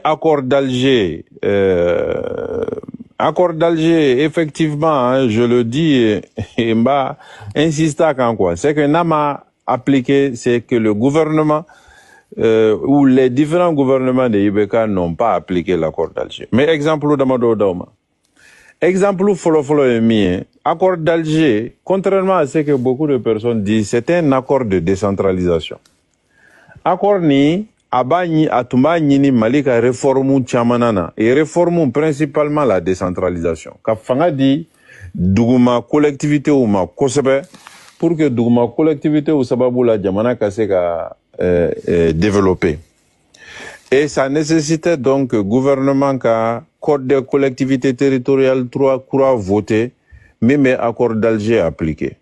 Accord d'Alger, effectivement, hein, je le dis et m'a insisté quand quoi. C'est que Nama appliqué, c'est que le gouvernement ou les différents gouvernements de Ibeka n'ont pas appliqué l'accord d'Alger. Mais exemple d'Amado Dauma. Exemple follow est mien. Accord d'Alger, contrairement à ce que beaucoup de personnes disent, c'est un accord de décentralisation. Accord ni abani atuma nyini malika réforme chamanana et réforme principalement la décentralisation. Ka fanga di duguma collectivité ou ma kosebe pour que duguma collectivité ou sababu la jamana kase ka développer. Et ça nécessitait donc gouvernement ka code des collectivités territoriales 3 voté, même accord d'Alger appliqué.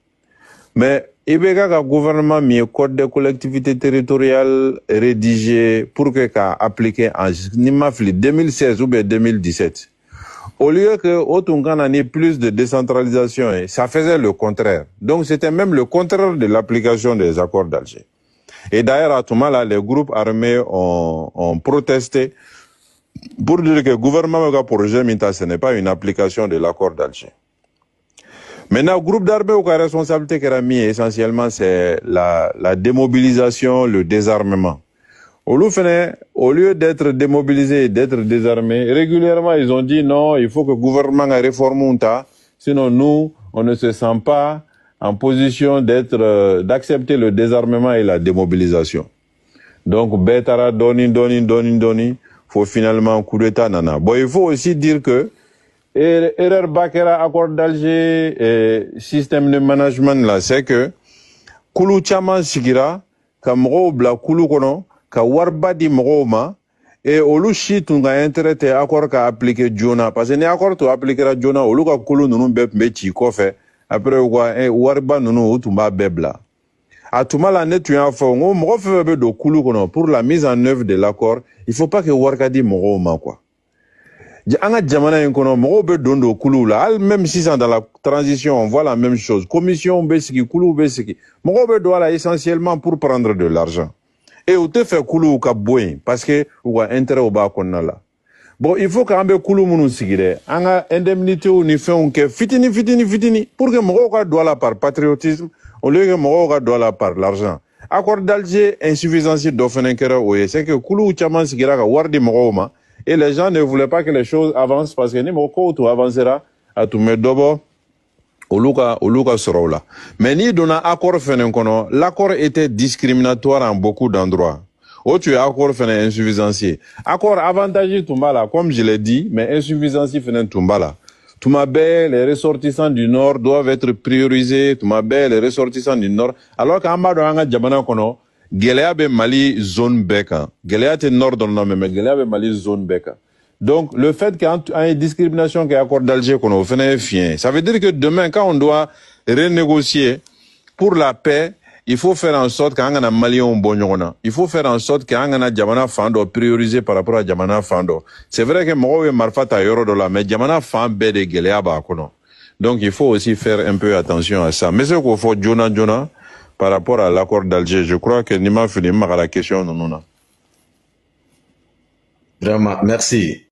Mais Ibeka ka gouvernement mi code des collectivités territoriales rédigé pour que ka appliqué en nimafli 2016 ou bien 2017. Au lieu que Otungana n'ait plus de décentralisation, ça faisait le contraire. Donc c'était même le contraire de l'application des accords d'Alger. Et d'ailleurs, à tout moment là, les groupes armés ont protesté pour dire que le gouvernement de projet Minta, ce n'est pas une application de l'accord d'Alger. Maintenant, le groupe d'armées ou la responsabilité qu'il a mis essentiellement, c'est la démobilisation, le désarmement. Au lieu d'être démobilisé et d'être désarmé, régulièrement, ils ont dit non, il faut que le gouvernement réforme ça, sinon nous, on ne se sent pas en position d'accepter le désarmement et la démobilisation. Donc, Betara, doni, faut finalement coup d'état, nana. Bon, il faut aussi dire que, erreur Bakera, accord d'Alger, système de management là, c'est que, Kulu Chaman Sigira, ka mro bla Kulu kono, ka warba di mro ma, et olu shi tunga intérêt te accord ka appliquer Jona, parce que ni accord to appliquera Jona, olu ka Kulu nunu bep mechi kofe, après quoi, warba nunu utumba bebla. À tout mal, l'année, tu as fait un de Kulu pour la mise en œuvre de l'accord. Il faut pas que Warkadi moro ma quoi. Anga jamana inkono moro be dondo Kulu là. Même si c'est dans la transition, on voit la même chose. Commission besiki Kulu besiki. Moro be doit là essentiellement pour prendre de l'argent. Et ou te fait Kulu ou kabouin parce que ou a intérêt au bas qu'on a là. Bon, il faut qu'un be Kulu munu sigire. Anga indemnité ou ni fait un ke fitini pour que moro ka doit là par patriotisme. Au lieu que Moroga doit la par l'argent. Accord d'Alger, insuffisance d'Offenenkera, c'est que Koulou Chaman Sigiraka Wardi Moroma, et les gens ne voulaient pas que les choses avancent parce que ni Moko tout avancera à tout Medobo, Oluka Sorola. Mais ni donna accord Fenenkono, l'accord était discriminatoire en beaucoup d'endroits. Oh, tu es accord Fenen insuffisancier. Accord avantageux Tumbala, comme je l'ai dit, mais insuffisancier Fenen Tumbala. Toumabé, les ressortissants du Nord doivent être priorisés. Toumabé, les ressortissants du Nord. Alors qu'en bas de Hanga Djamana Kono, Gelea be Mali zone beka. Gelea te Nord dans le nom, mais Gelea be Mali zone beka. Donc, le fait qu'il y a une discrimination qui est accord d'Alger Kono, ça veut dire que demain, quand on doit renégocier pour la paix, il faut faire en sorte qu'un Malien bon. Il faut faire en sorte qu'un Djamana Fando priorisé par rapport à Djamana Fando. C'est vrai que Moro Marfata Yoro de la, mais Djamana Fan Bede Geleaba Kono. Donc il faut aussi faire un peu attention à ça. Mais ce qu'il faut Jona par rapport à l'accord d'Alger, je crois que Nima Filim à la question non. Vraiment, merci.